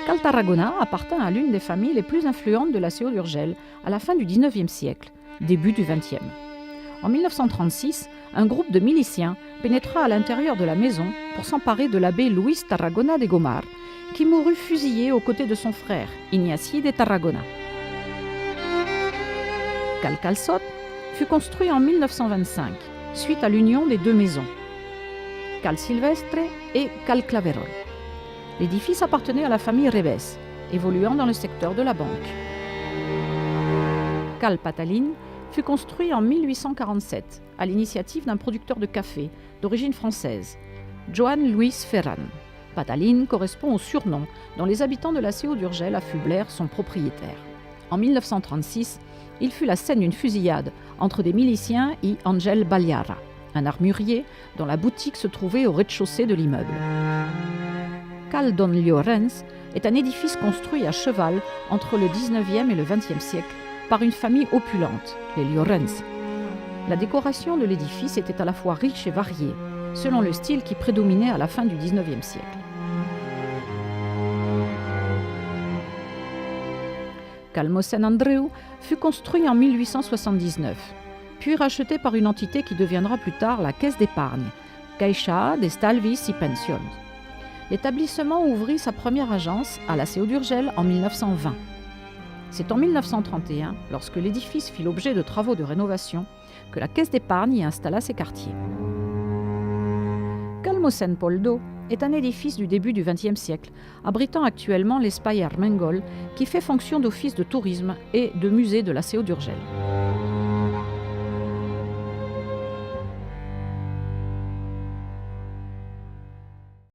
Cal Tarragona appartint à l'une des familles les plus influentes de la CO d'Urgell à la fin du XIXe siècle, début du XXe. En 1936, un groupe de miliciens pénétra à l'intérieur de la maison pour s'emparer de l'abbé Luis Tarragona de Gomar, qui mourut fusillé aux côtés de son frère, Ignací de Tarragona. Cal Calçot fut construit en 1925, suite à l'union des deux maisons, Cal Silvestre et Cal Claverol. L'édifice appartenait à la famille Revés, évoluant dans le secteur de la banque. Cal Pataline fut construit en 1847 à l'initiative d'un producteur de café d'origine française, Joan Luis Ferran. Pataline correspond au surnom dont les habitants de la CO d'Urgell affublèrent son propriétaire. En 1936, il fut la scène d'une fusillade entre des miliciens et Ángel Balliara, un armurier dont la boutique se trouvait au rez-de-chaussée de l'immeuble. Cal Don Llorens est un édifice construit à cheval entre le 19e et le 20e siècle par une famille opulente, les Llorens. La décoration de l'édifice était à la fois riche et variée, selon le style qui prédominait à la fin du 19e siècle. Cal Mossèn Andreu fut construit en 1879, puis racheté par une entité qui deviendra plus tard la Caisse d'épargne, Caixa d'Estalvis i Pensions. L'établissement ouvrit sa première agence à la CO d'Urgell en 1920. C'est en 1931, lorsque l'édifice fit l'objet de travaux de rénovation, que la Caisse d'épargne y installa ses quartiers. Cal Mossèn Poldo est un édifice du début du XXe siècle, abritant actuellement l'Espai Armengol, qui fait fonction d'office de tourisme et de musée de la CO d'Urgell.